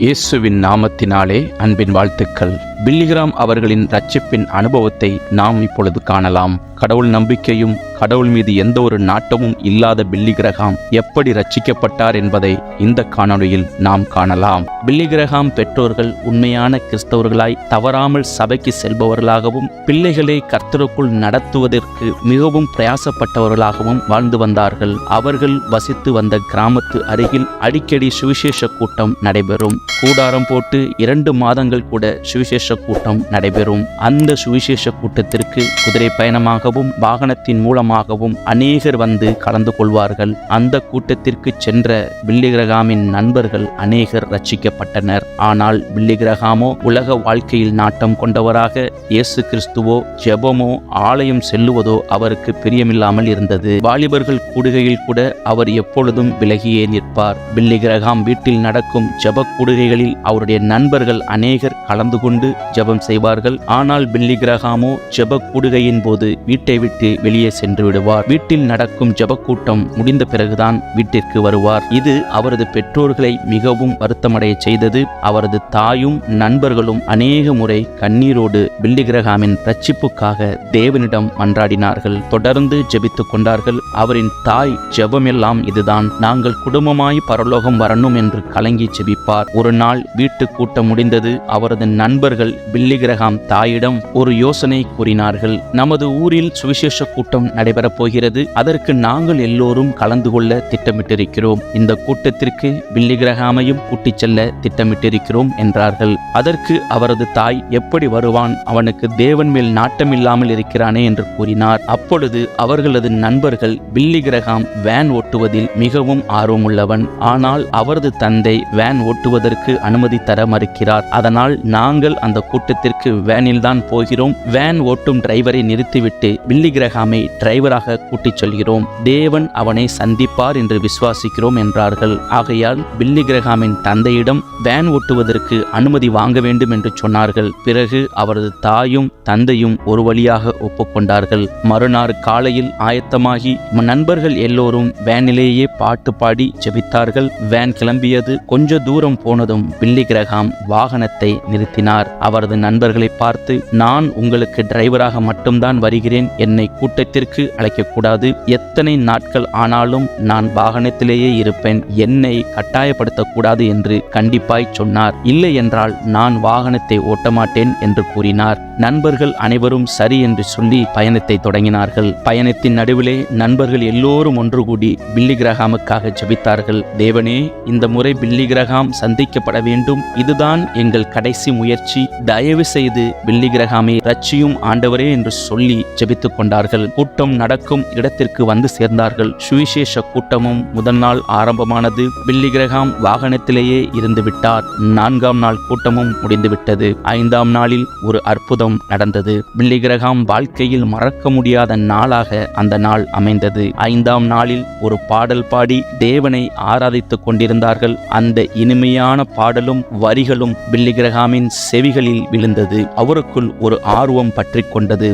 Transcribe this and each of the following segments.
இயேசுவின் நாமத்தினாலே அன்பின் வாழ்த்துக்கள். பில்லி கிராம் அவர்களின் ரட்சிப்பின் அனுபவத்தை நாம் இப்பொழுது காணலாம். கடவுள் நம்பிக்கையும் கடவுள் மீது எந்த ஒரு நாட்டமும் இல்லாத பில்லி கிரஹாம் எப்படி ரட்சிக்கப்பட்டார் என்பதை இந்த காணொளியில் நாம் காணலாம். பில்லி கிரஹாம் பெற்றோர்கள் உண்மையான கிறிஸ்தவர்களாய் தவறாமல் சபைக்கு செல்பவர்களாகவும் பிள்ளைகளை கர்த்தருக்குள் நடத்துவதற்கு மிகவும் பிரயாசப்பட்டவர்களாகவும் வாழ்ந்து வந்தார்கள். அவர்கள் வசித்து வந்த கிராமத்து அருகில் அடிக்கடி சுவிசேஷ கூட்டம் நடைபெறும். கூடாரம் போட்டு 2 மாதங்கள் கூட சுவிசேஷ கூட்டம் நடைபெறும். அந்த சுவிசேஷ கூட்டத்திற்கு குதிரை பயணமாகவும் வாகனத்தின் மூலமாகவும் அநேகர் வந்து கலந்து கொள்வார்கள். அந்த கூட்டத்திற்கு சென்ற பில்லி கிரஹாமின் நண்பர்கள் அநேகர் ரட்சிக்கப்பட்டனர். ஆனால் பில்லி கிரஹாமோ உலக வாழ்க்கையில் நாட்டம் கொண்டவராக இயேசு கிறிஸ்துவோ ஜெபமோ ஆலயம் செல்லுவதோ அவருக்கு பிரியமில்லாமல் இருந்தது. வாலிபர்கள் கூடுகையில் கூட அவர் எப்பொழுதும் விலகியே நிற்பார். பில்லி கிரஹாம் வீட்டில் நடக்கும் ஜெப கூடுகைகளில் அவருடைய நண்பர்கள் அநேகர் கலந்து கொண்டு ஜெபம் செய்வார்கள். ஆனால் பில்லி கிரஹாமோ ஜெப கூடுகையின் போது வீட்டை விட்டு வெளியே சென்று விடுவார். வீட்டில் நடக்கும் ஜெப கூட்டம் முடிந்த பிறகுதான் வீட்டிற்கு வருவார். இது அவரது பெற்றோர்களை மிகவும் வருத்தமடைய செய்தது. அவரது தாயும் நண்பர்களும் அநேக முறை கண்ணீரோடு பில்லி கிரஹாமின் ரட்சிப்புக்காக தேவனிடம் மன்றாடினார்கள். தொடர்ந்து ஜெபித்துக் கொண்டார்கள். அவரின் தாய் ஜெபமெல்லாம் இதுதான்: நாங்கள் குடும்பமாய் பரலோகம் வரணும் என்று கலங்கி ஜெபிப்பார். ஒரு நாள் வீட்டு கூட்டம் முடிந்தது. அவரது நண்பர்கள் பில்லி கிரஹாம் தாயிடம் ஒரு யோசனை கூறினார்கள். நமது ஊரில் சுவிசேஷ கூட்டம் நடைபெறப் போகிறது. அதற்கு நாங்கள் எல்லோரும் கலந்து கொள்ள திட்டமிட்டிருக்கிறோம். இந்த கூட்டத்திற்கு பில்லி கிரஹாமையும் கூட்டிச் செல்ல திட்டமிட்டிருக்கிறோம் என்றார்கள். அதற்கு அவரது தாய், எப்படி வருவான்? அவனுக்கு தேவன் மேல் நாட்டமில்லாமல் இருக்கிறானே என்று கூறினார். அப்பொழுது அவர்களது நண்பர்கள், பில்லி கிரஹாம் வேன் ஓட்டுவதில் மிகவும் ஆர்வமுள்ளவன். ஆனால் அவரது தந்தை வேன் ஓட்டுவதற்கு அனுமதி தர மறுக்கிறார். அதனால் நாங்கள் அந்த கூட்டத்திற்கு வேனில் தான் போகிறோம். வேன் ஓட்டும் டிரைவரை நிறுத்திவிட்டு பில்லி கிரஹாமை டிரைவராக கூட்டிச் செல்கிறோம். தேவன் அவனை சந்திப்பார் என்று விசுவாசிக்கிறோம் என்றார்கள். ஆகையால் பில்லி கிரஹாமின் தந்தையிடம் வேன் ஓட்டுவதற்கு அனுமதி வாங்க வேண்டும் என்று சொன்னார்கள். பிறகு அவரது தாயும் தந்தையும் ஒரு வழியாக ஒப்புக்கொண்டார்கள். மறுநாள் காலையில் ஆயத்தமாகி நண்பர்கள் எல்லோரும் வேனிலேயே பாட்டு பாடி ஜெபித்தார்கள். வேன் கிளம்பியது. கொஞ்ச தூரம் போனதும் பில்லி கிரஹாம் வாகனத்தை நிறுத்தினார். அவரது நண்பர்களை பார்த்து, நான் உங்களுக்கு டிரைவராக மட்டும்தான் வருகிறேன். என்னை கூட்டத்திற்கு அழைக்கக்கூடாது. எத்தனை நாட்கள் ஆனாலும் நான் வாகனத்திலேயே இருப்பேன். என்னை கட்டாயப்படுத்தக்கூடாது என்று கண்டிப்பாய் சொன்னார். இல்லை என்றால் நான் வாகனத்தை ஓட்ட மாட்டேன் என்று கூறினார். நண்பர்கள் அனைவரும் சரி என்று சொல்லி பயணத்தை தொடங்கினார்கள். பயணத்தின் நடுவிலே நண்பர்கள் எல்லோரும் ஒன்று கூடி பில்லி கிரஹாமுக்காக ஜெபித்தார்கள். தேவனே, இந்த முறை பில்லி கிரஹாம் சந்திக்கப்பட வேண்டும். இதுதான் எங்கள் கடைசி முயற்சி. தயவு செய்து பில்லி கிரஹாமை ரட்சியும் ஆண்டவரே என்று சொல்லி ஜெபித்துக் கொண்டார்கள். கூட்டம் நடக்கும் இடத்திற்கு வந்து சேர்ந்தார்கள். சுவிசேஷ கூட்டமும் முதல் நாள் ஆரம்பமானது. பில்லி கிரஹாம் வாகனத்திலேயே இருந்து விட்டார். 4ஆம் நாள் கூட்டமும் முடிந்துவிட்டது. 5ஆம் நாளில் ஒரு அற்புதம் நடந்தது. பில்லி கிரஹாம் வாழ்க்கையில் மறக்க முடியாத நாளாக அந்த நாள் அமைந்தது. 5ஆம் நாளில் ஒரு பாடல் பாடி தேவனை ஆராதித்துக் கொண்டிருந்தார்கள். அந்த இனிமையான பாடலும் வரிகளும் பில்லி கிரஹாமின் செவிகளில் விழுந்தது. அவருக்குள் ஒரு ஆர்வம் பற்றி கொண்டது.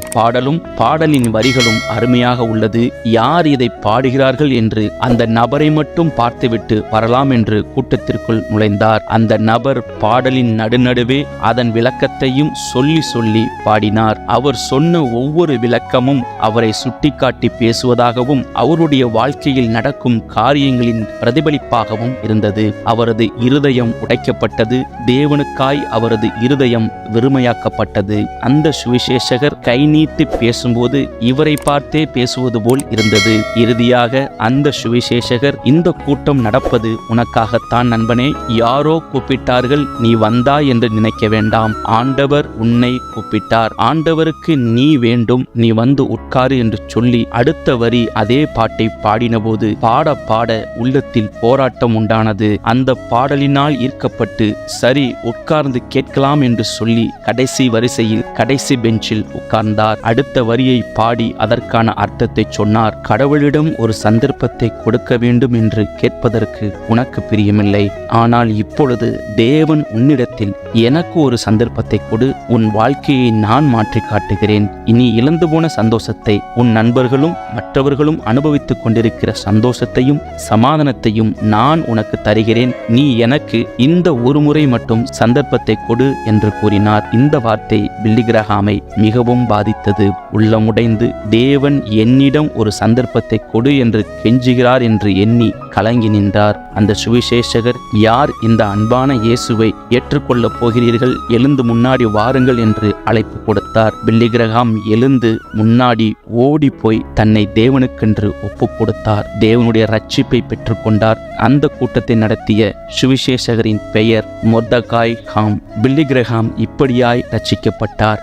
பாடலின் வரிகளும் அருமையாக உள்ளது. யார் இதை பாடுகிறார்கள் என்று அந்த நபரை மட்டும் பார்த்துவிட்டு வரலாம் என்று கூட்டத்திற்குள் நுழைந்தார். அந்த நபர் பாடலின் நடுநடுவே அதன் விளக்கத்தையும் சொல்லி சொல்லி பாடினார். அவர் சொன்ன ஒவ்வொரு விளக்கமும் அவரை சுட்டிக்காட்டி பேசுவதாகவும் அவருடைய வாழ்க்கையில் நடக்கும் காரியங்களின் பிரதிபலிப்பாகவும் இருந்தது. அவரது இருதயம் உடைக்கப்பட்டது. தேவனுக்காய் அவரது இருதயம் வெறுமையாக்கப்பட்டது. அந்த சுவிசேஷகர் கை நீட்டி பேசும்போது இவரை பார்த்தே பேசுவது போல் இருந்தது. இறுதியாக அந்த சுவிசேஷகர், இந்த கூட்டம் நடப்பது உனக்காகத்தான் நண்பனே. யாரோ கூப்பிட்டார்கள், நீ வந்தாய் என்று நினைக்க வேண்டாம். ஆண்டவர் உன்னை கூப்பிட்டார். ஆண்டவருக்கு நீ வேண்டும். நீ வந்து உட்காரு என்று சொல்லி அடுத்த வரி அதே பாட்டை பாடினபோது பாட பாட உள்ளத்தில் போராட்டம் உண்டானது. அந்த பாடலினால் ஈர்க்கப்பட்டு சரி உட்கார்ந்து கேட்கலாம் என்று சொல்லி கடைசி வரிசையில் கடைசி பெஞ்சில் உட்கார்ந்தார். அடுத்த வரி பல்லவியை பாடி அதற்கான அர்த்தத்தை சொன்னார். கடவுளிடம் ஒரு சந்தர்ப்பத்தை கொடுக்க வேண்டும் என்று கேட்பதற்கு உனக்கு பிரியமில்லை. ஆனால் இப்பொழுது தேவன் உன்னிடத்தில் எனக்கு ஒரு சந்தர்ப்பத்தை கொடு, உன் வாழ்க்கையை நான் மாற்றி காட்டுகிறேன். இனி இழந்து போன சந்தோஷத்தை, உன் நண்பர்களும் மற்றவர்களும் அனுபவித்துக் கொண்டிருக்கிற சந்தோஷத்தையும் சமாதானத்தையும் நான் உனக்கு தருகிறேன். நீ எனக்கு இந்த ஒரு முறை மட்டும் சந்தர்ப்பத்தை கொடு என்று கூறினார். இந்த வார்த்தை பில்லி கிரஹாமை மிகவும் பாதித்தது. உள்ளமுடைந்து தேவன் என்னிடம் ஒரு சந்தர்ப்பத்தை கொடு என்று கெஞ்சுகிறார் என்று எண்ணி கலங்கி நின்றார். அந்த சுவிசேஷகர், யார் இந்த அன்பான இயேசுவை ஏற்றுக்கொள்ளப் போகிறீர்கள், எழுந்து முன்னாடி வாருங்கள் என்று அழைப்பு கொடுத்தார். பில்லி கிரஹாம் எழுந்து முன்னாடி ஓடி போய் தன்னை தேவனுக்கென்று ஒப்பு கொடுத்தார். தேவனுடைய ரட்சிப்பை பெற்றுக்கொண்டார். அந்த கூட்டத்தை நடத்திய சுவிசேஷகரின் பெயர் மொர்தகாய் காம். பில்லி கிரஹாம் இப்படியாய் ரட்சிக்கப்பட்டார்.